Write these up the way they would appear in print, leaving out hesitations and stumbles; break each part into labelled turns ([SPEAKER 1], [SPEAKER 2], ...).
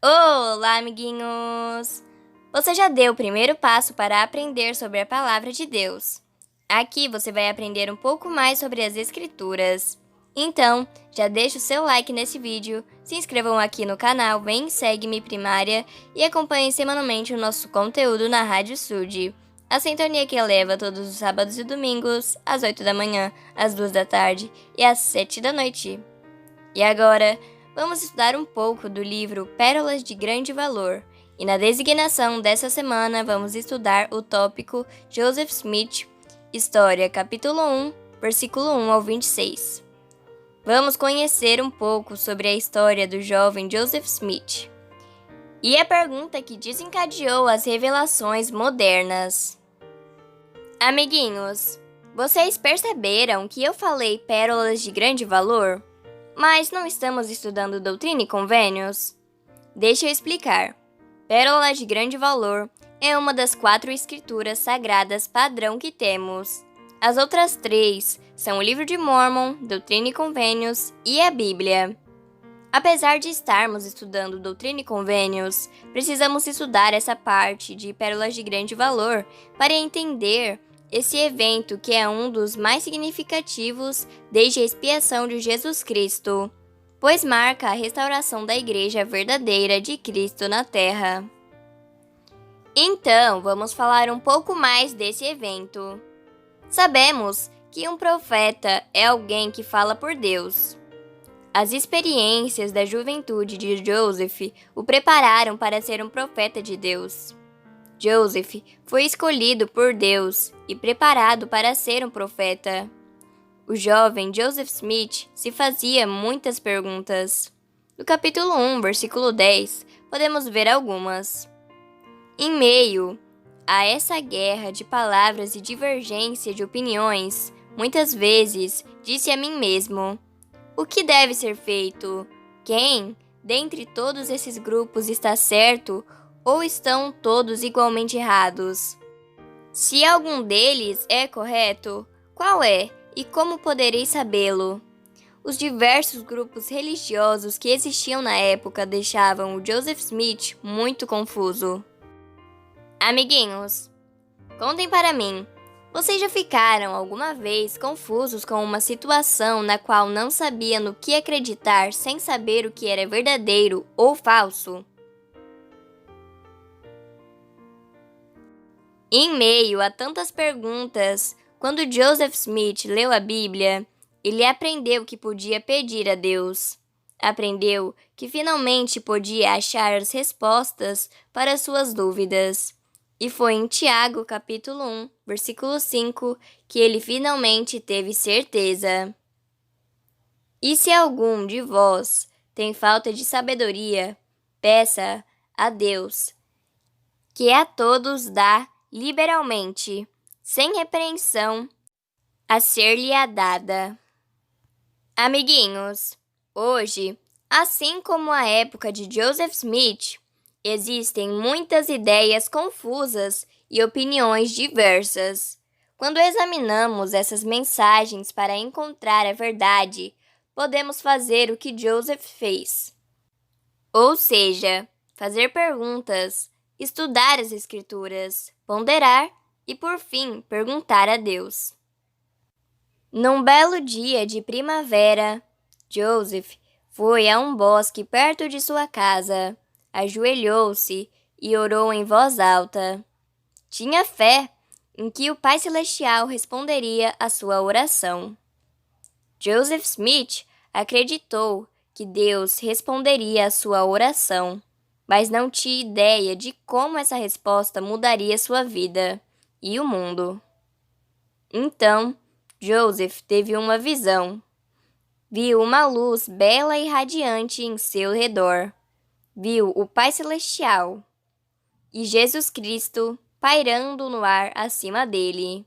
[SPEAKER 1] Olá, amiguinhos! Você já deu o primeiro passo para aprender sobre a Palavra de Deus. Aqui você vai aprender um pouco mais sobre as Escrituras. Então, já deixa o seu like nesse vídeo, se inscrevam aqui no canal Vem Segue-me Primária e acompanhem semanalmente o nosso conteúdo na Rádio Sud. A sintonia que eleva todos os sábados e domingos, às 8 da manhã, às 2 da tarde e às 7 da noite. E agora, vamos estudar um pouco do livro Pérolas de Grande Valor. E na designação dessa semana, vamos estudar o tópico Joseph Smith, História, capítulo 1, versículo 1 ao 26. Vamos conhecer um pouco sobre a história do jovem Joseph Smith. E a pergunta que desencadeou as revelações modernas. Amiguinhos, vocês perceberam que eu falei pérolas de grande valor? Mas não estamos estudando doutrina e convênios? Deixa eu explicar. Pérola de grande valor é uma das 4 escrituras sagradas padrão que temos. As outras 3 são o Livro de Mórmon, Doutrina e Convênios e a Bíblia. Apesar de estarmos estudando doutrina e convênios, precisamos estudar essa parte de pérolas de grande valor para entender esse evento que é um dos mais significativos desde a expiação de Jesus Cristo, pois marca a restauração da Igreja verdadeira de Cristo na Terra. Então, vamos falar um pouco mais desse evento. Sabemos que um profeta é alguém que fala por Deus. As experiências da juventude de Joseph o prepararam para ser um profeta de Deus. Joseph foi escolhido por Deus e preparado para ser um profeta. O jovem Joseph Smith se fazia muitas perguntas. No capítulo 1, versículo 10, podemos ver algumas. Em meio a essa guerra de palavras e divergência de opiniões, muitas vezes disse a mim mesmo: o que deve ser feito? Quem, dentre todos esses grupos, está certo ou estão todos igualmente errados? Se algum deles é correto, qual é e como poderei sabê-lo? Os diversos grupos religiosos que existiam na época deixavam o Joseph Smith muito confuso. Amiguinhos, contem para mim. Vocês já ficaram alguma vez confusos com uma situação na qual não sabiam no que acreditar sem saber o que era verdadeiro ou falso? Em meio a tantas perguntas, quando Joseph Smith leu a Bíblia, ele aprendeu que podia pedir a Deus. Aprendeu que finalmente podia achar as respostas para suas dúvidas. E foi em Tiago, capítulo 1, versículo 5, que ele finalmente teve certeza. E se algum de vós tem falta de sabedoria, peça a Deus, que a todos dá liberalmente, sem repreensão, a ser-lhe-á dada. Amiguinhos, hoje, assim como a época de Joseph Smith, existem muitas ideias confusas e opiniões diversas. Quando examinamos essas mensagens para encontrar a verdade, podemos fazer o que Joseph fez. Ou seja, fazer perguntas, estudar as Escrituras, ponderar e, por fim, perguntar a Deus. Num belo dia de primavera, Joseph foi a um bosque perto de sua casa, ajoelhou-se e orou em voz alta. Tinha fé em que o Pai Celestial responderia à sua oração. Joseph Smith acreditou que Deus responderia à sua oração, mas não tinha ideia de como essa resposta mudaria sua vida e o mundo. Então, Joseph teve uma visão. Viu uma luz bela e radiante em seu redor. Viu o Pai Celestial e Jesus Cristo pairando no ar acima dele.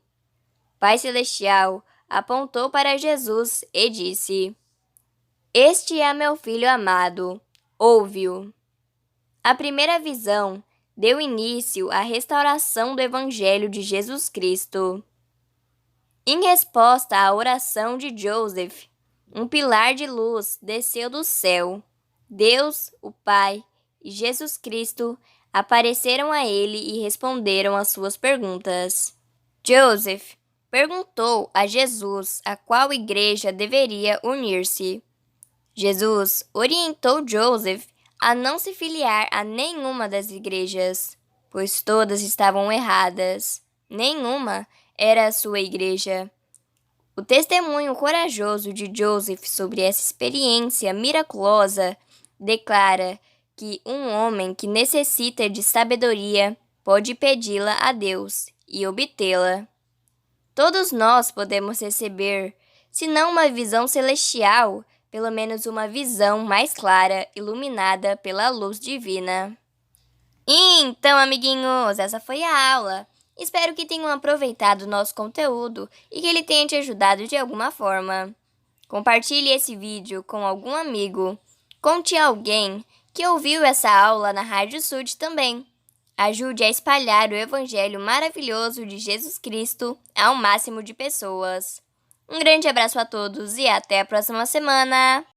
[SPEAKER 1] Pai Celestial apontou para Jesus e disse: Este é meu filho amado, ouve-o. A primeira visão deu início à restauração do Evangelho de Jesus Cristo. Em resposta à oração de Joseph, um pilar de luz desceu do céu. Deus, o Pai, e Jesus Cristo apareceram a ele e responderam às suas perguntas. Joseph perguntou a Jesus a qual igreja deveria unir-se. Jesus orientou Joseph a não se filiar a nenhuma das igrejas, pois todas estavam erradas. Nenhuma era a sua igreja. O testemunho corajoso de Joseph sobre essa experiência miraculosa declara que um homem que necessita de sabedoria pode pedi-la a Deus e obtê-la. Todos nós podemos receber, se não uma visão celestial, pelo menos uma visão mais clara, iluminada pela luz divina. Então, amiguinhos, essa foi a aula. Espero que tenham aproveitado o nosso conteúdo e que ele tenha te ajudado de alguma forma. Compartilhe esse vídeo com algum amigo. Conte a alguém que ouviu essa aula na Rádio Sud também. Ajude a espalhar o Evangelho maravilhoso de Jesus Cristo ao máximo de pessoas. Um grande abraço a todos e até a próxima semana!